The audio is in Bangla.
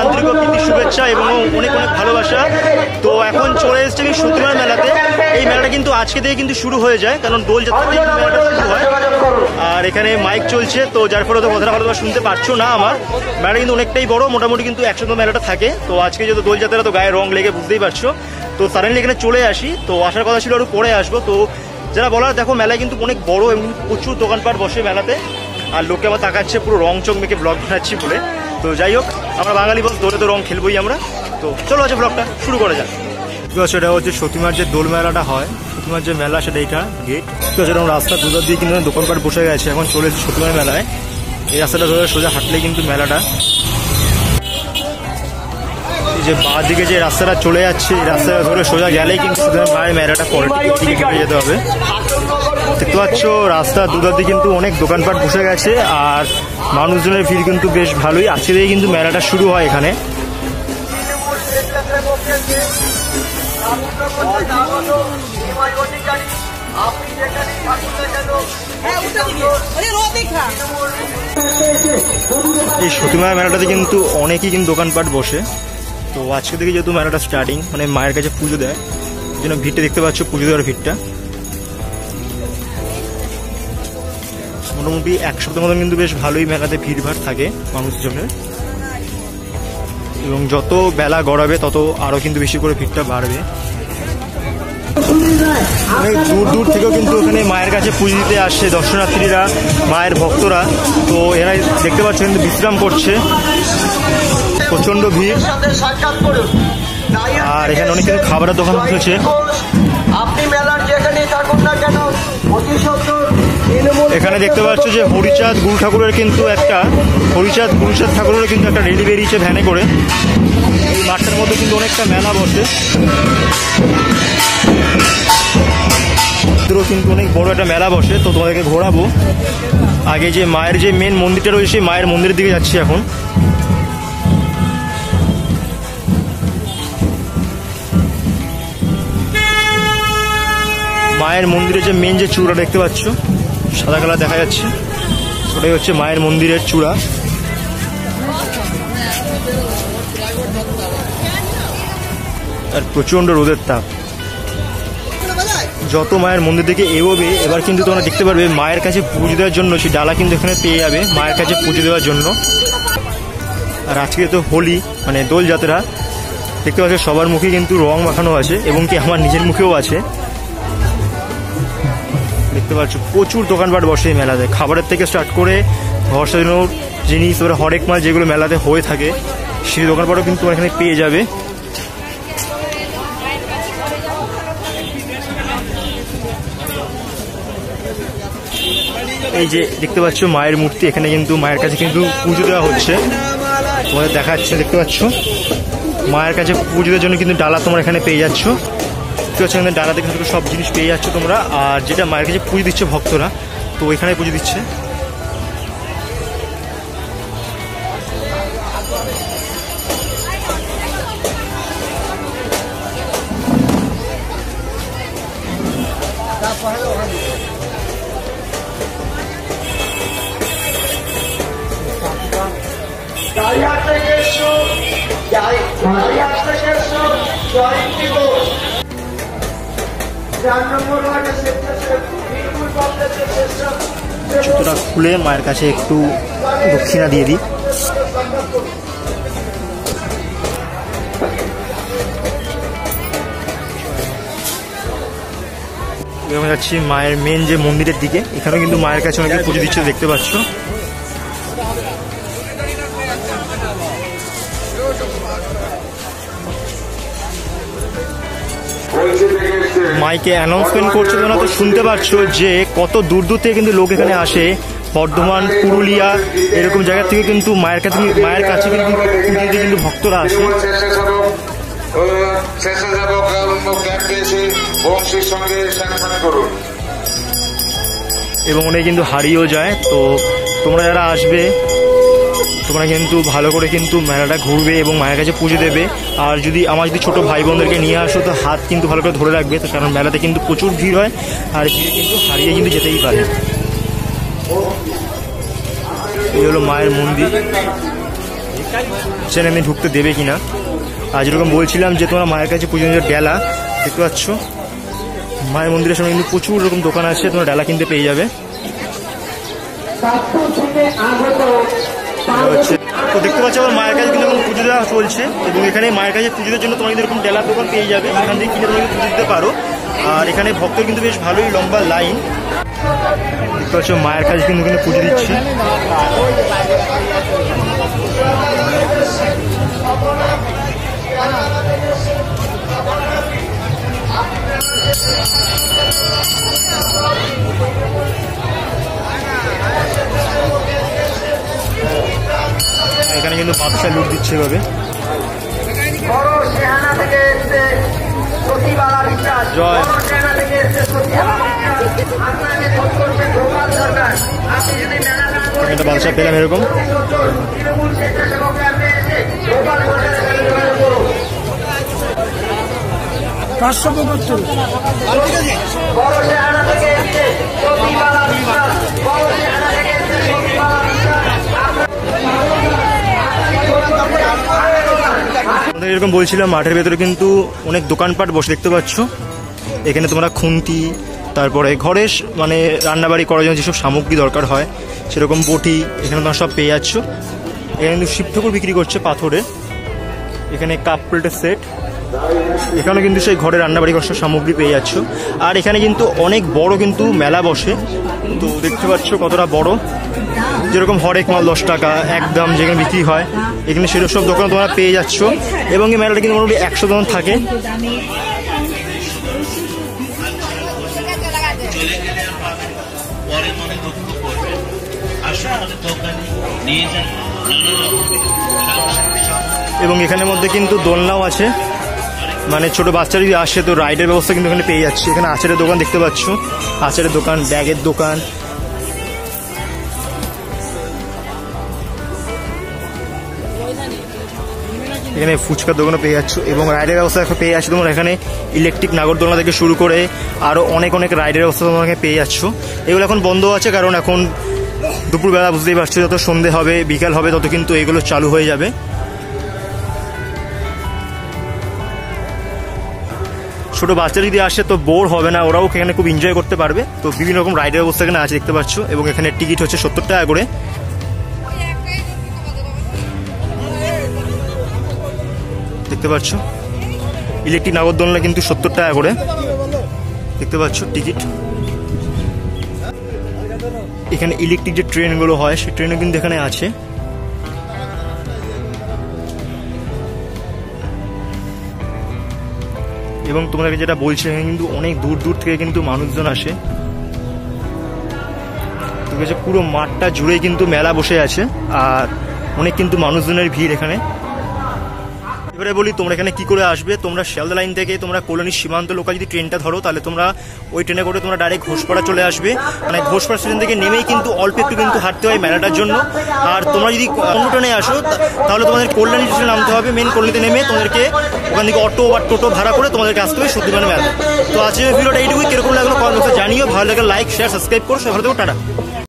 আন্তরিক প্রীতি শুভেচ্ছা এবং অনেক অনেক ভালোবাসা। তো এখন চলে এসেছে কিন্তু সতীমার মেলাতে। এই মেলাটা কিন্তু আজকে থেকে কিন্তু শুরু হয়ে যায়, কারণ দোলযাত্রা থেকে মেলাটা শুরু হয়। আর এখানে মাইক চলছে, তো যার ফলে তো কথাটা ভালো শুনতে পারছো না। আমার মেলাটা কিন্তু অনেকটাই বড়, মোটামুটি কিন্তু 100 মেলাটা থাকে। তো আজকে যেহেতু দোলযাত্রা, তো গায়ে রং লেগে বুঝতেই পারছো। তো সাডেনলি এখানে চলে আসি, তো আসার কথা ছিল আরও পরে আসবো। তো যারা বলার, দেখো মেলায় কিন্তু অনেক বড় এবং প্রচুর দোকানপাট বসে মেলাতে। আর লোকে আবার তাকাচ্ছে পুরো রং চং মেখে ব্লগ বানাচ্ছি বলে। তো যাই হোক, আমরা বাঙালি বস, দোলে তো রং খেলবোই আমরা। তো চলো আছে ব্লগটা শুরু করা যাক। সেটা হচ্ছে সতীমার যে দোল মেলাটা হয়, সতীমার যে মেলা সেটা এইটা গেট। তো সেরকম রাস্তার দুধার দিয়ে কিন্তু দোকানপাট বসে গেছে। এখন চলে এসেছে সতীমার মেলায়। এই রাস্তাটা ধরে সোজা হাঁটলেই কিন্তু মেলাটা। এই যে বাঁ দিকে যে রাস্তাটা চলে যাচ্ছে, এই রাস্তাটা ধরে সোজা গেলেই কিন্তু সতীমার মায়ের মেলাটা পরে দিকে যেতে হবে। দেখতে পাচ্ছ রাস্তার দুধার দিয়ে কিন্তু অনেক দোকানপাট বসে গেছে, আর মানুষজনের ভিড় কিন্তু বেশ ভালোই। আজকে থেকে কিন্তু মেলাটা শুরু হয় এখানে। এই সতীমায়ের মেলাটাতে কিন্তু অনেকই কিন্তু দোকানপাট বসে। তো আজকে থেকে যেহেতু মেলাটা স্টার্টিং, মানে মায়ের কাছে পুজো দেয়, এই জন্য ভিড়টা দেখতে পাচ্ছ, পুজো দেওয়ার ভিড়টা। মোটামুটি 1 সপ্তাহ মতন কিন্তু বেশ ভালোই মেলাতে ভিড়ভাড় থাকে মানুষজনের। এবং যত বেলা গড়াবে তত আরও কিন্তু বেশি করে ভিড়টা বাড়বে। অনেক দূর দূর থেকেও কিন্তু এখানে মায়ের কাছে পুজো দিতে আসছে দর্শনার্থীরা, মায়ের ভক্তরা। তো এরা দেখতে পাচ্ছ কিন্তু বিশ্রাম করছে, প্রচণ্ড ভিড়। আর এখানে অনেক কিন্তু খাবারের দোকান বসেছে। এখানে দেখতে পাচ্ছ যে হরিচাঁদ গুরু ঠাকুরের কিন্তু একটা হরিচাঁদ গুরুচাঁদ ঠাকুরের কিন্তু একটা রেলি বেরিয়েছে ভ্যানে করে। এই মাঠটার মধ্যে কিন্তু অনেকটা মেলা বসে, কিন্তু অনেক বড় একটা মেলা বসে। তো তোমাদেরকে ঘোরাবো। আগে যে মায়ের যে মেন মন্দিরটা রয়েছে, মায়ের মন্দিরের দিকে যাচ্ছি এখন। মায়ের মন্দিরের যে মেন যে চূড়া দেখতে পাচ্ছ, সাদা কালার দেখা যাচ্ছে, ওটাই হচ্ছে মায়ের মন্দিরের চূড়া। আর প্রচন্ড রোদের তাপ। যত মায়ের মন্দির থেকে এগোবে, এবার কিন্তু তোমরা দেখতে পারবে মায়ের কাছে পুজো দেওয়ার জন্য সেই ডালা কিন্তু এখানে পেয়ে যাবে মায়ের কাছে পুজো দেওয়ার জন্য। আর আজকে তো হোলি, মানে দোলযাত্রা, দেখতে পাচ্ছ সবার মুখে কিন্তু রং মাখানো আছে, এবং কি আমার নিজের মুখেও আছে। দেখতে পাচ্ছ প্রচুর দোকানপাট বসে এই মেলাতে, খাবারের থেকে স্টার্ট করে ঘর সাজানোর জিনিস, তারপরে হরেক মাল যেগুলো মেলাতে হয়ে থাকে সেই দোকানপাটও কিন্তু এখানে পেয়ে যাবে। এই যে দেখতে পাচ্ছ মায়ের মূর্তি, এখানে কিন্তু মায়ের কাছে কিন্তু পুজো দেওয়া হচ্ছে, তোমাদের দেখাচ্ছে। দেখতে পাচ্ছ মায়ের কাছে পুজো দেওয়ার জন্য কিন্তু ডালা তোমরা এখানে পেয়ে যাচ্ছ। দেখতে পাচ্ছ এখানে ডালা থেকে সব জিনিস পেয়ে যাচ্ছ তোমরা। আর যেটা মায়ের কাছে পুজো দিচ্ছে ভক্তরা, তো এখানে পুজো দিচ্ছে। জুতোটা খুলে মায়ের কাছে একটু দক্ষিণা দিয়ে দিই। আমি যাচ্ছি মায়ের মেন যে মন্দিরের দিকে, এখানেও কিন্তু মায়ের কাছে অনেকে পুজো দিচ্ছে, দেখতে পাচ্ছ। মাইকে অ্যানাউন্সমেন্ট করছে, তোমরা তো শুনতে পাচ্ছ যে কত দূর দূর থেকে কিন্তু লোক এখানে আসে। বর্ধমান, পুরুলিয়া, এরকম জায়গা থেকে কিন্তু মায়ের কাছে কিন্তু পুজো দিতে কিন্তু ভক্তরা আসে। এবং অনেক কিন্তু হারিয়েও যায়। তো তোমরা যারা আসবে, তোমরা কিন্তু ভালো করে কিন্তু মেলাটা ঘুরবে এবং মায়ের কাছে পুজো দেবে। আর যদি ছোট ভাই বোনদেরকে নিয়ে আসো, তো হাত কিন্তু ভালো করে ধরে রাখবে, তো কারণ মেলাতে কিন্তু প্রচুর ভিড় হয়, আর ভিড়ে কিন্তু হারিয়ে কিন্তু যেতেই পারে। এই হলো মায়ের মন্দির। সেখানে ঢুকতে দেবে কিনা। আর যেরকম বলছিলাম যে তোমরা মায়ের কাছে পুজো ডেলা দেখতে পাচ্ছ, মায়ের মন্দিরের সামনে কিন্তু প্রচুর রকম দোকান আছে, তোমরা ডালা কিনতে পেয়ে যাবে। তো দেখতে পাচ্ছ আমার মায়ের কাছে কিন্তু এখন পুজো দেওয়া চলছে, এবং এখানে মায়ের কাছে পুজো দেওয়ার জন্য তোমরা কিন্তু এরকম ডেলার দোকান পেয়ে যাবে, এখান থেকে কিনে তোমরা পুজো দিতে পারো। আর এখানে ভক্ত কিন্তু বেশ ভালোই লম্বা লাইন। দেখতে পাচ্ছ মায়ের কাছে কিন্তু এখানে পুজো দিচ্ছে। এখানে কিন্তু বাদশা লুট দিচ্ছে এভাবে। জয় একটা বাদশা পেলাম এরকম। এরকম বলছিলাম মাঠের ভেতরে কিন্তু অনেক দোকানপাট বসে দেখতে পাচ্ছ। এখানে তোমরা খুন্তি, তারপরে ঘরে মানে রান্নাবাড়ি করার জন্য যেসব সামগ্রী দরকার হয় সেরকম বটি এখানে তোমরা সব পেয়ে যাচ্ছ। এখানে কিন্তু শিব ঠাকুর বিক্রি করছে পাথরে। এখানে কাপ প্লেটের সেট, এখানে কিন্তু সেই ঘরে রান্নাবাড়ি করার সব সামগ্রী পেয়ে যাচ্ছ। আর এখানে কিন্তু অনেক বড় কিন্তু মেলা বসে, তো দেখতে পাচ্ছ কতটা বড়। যেরকম হরেক মাল 10 টাকা একদম যেখানে বিক্রি হয়, এখানে সেসব সব দোকান তোমরা পেয়ে যাচ্ছ। এবং এই মেলাটা কিন্তু মোটামুটি 100 দোকান থাকে। এবং এখানের মধ্যে কিন্তু দোলনাও আছে, মানে ছোট বাচ্চা যদি আসে তো রাইডের ব্যবস্থা কিন্তু এখানে পেয়ে যাচ্ছে। এখানে আচারের দোকান দেখতে পাচ্ছ, আচারের দোকান, ব্যাগের দোকান। এখানে ফুচকার দোকানও পেয়ে যাচ্ছ, এবং রাইডের ব্যবস্থা এখন পেয়ে যাচ্ছ তোমরা এখানে। ইলেকট্রিক নাগরদোলনা থেকে শুরু করে আরও অনেক অনেক রাইডের ব্যবস্থা তোমরা এখানে পেয়ে যাচ্ছ। এগুলো এখন বন্ধ আছে, কারণ এখন দুপুরবেলা বুঝতেই পারছো, যত সন্ধে হবে বিকাল হবে তত কিন্তু এগুলো চালু হয়ে যাবে। ছোট বাচ্চা যদি আসে তো বোর হবে না, ওরাও এখানে খুব এনজয় করতে পারবে। তো বিভিন্ন রকম রাইডের ব্যবস্থা এখানে আছে দেখতে পাচ্ছ, এবং এখানে টিকিট হচ্ছে 70 টাকা করে। দেখতে পাচ্ছ ইলেকট্রিক নাগরদোলনা কিন্তু 70 টাকা করে, দেখতে পাচ্ছ টিকিট। এখানে ইলেকট্রিক যে ট্রেনগুলো হয় সেই ট্রেনও কিন্তু এখানে আছে। এবং তোমাদেরকে যেটা বলছি এখানে কিন্তু অনেক দূর দূর থেকে কিন্তু মানুষজন আসে। পুরো মাঠটা জুড়েই কিন্তু মেলা বসে আছে, আর অনেক কিন্তু মানুষজনের ভিড় এখানে। এবারে বলি তোমরা এখানে কি করে আসবে। তোমরা শিয়ালদা লাইন থেকে তোমরা কলোনি সীমান্ত লোকাল যদি ট্রেনটা ধরো, তাহলে তোমরা ওই ট্রেনে করে তোমরা ডাইরেক্ট ঘোষপাড়া চলে আসবে। মানে ঘোষপাড়া স্টেশন থেকে নেমেই কিন্তু অল্প একটু কিন্তু হাঁটতে হয় মেলাটার জন্য। আর তোমরা যদি অন্য ট্রেনে আসো তাহলে তোমাদের কল্যাণী স্টেশনে নামতে হবে। মেন কলোনিতে নেমে তোমাদেরকে ওখান থেকে অটো বা টোটো ভাড়া করে তোমাদেরকে আসতে হবে সত্যিকারের মেলা। তো আজকের ভিডিওটা এইটুকুই। কিরকম লাগলো কমেন্ট বক্সে জানিও। ভালো লাগে লাইক, শেয়ার, সাবস্ক্রাইব করো। সবাই ভালো থেকো, টাটা।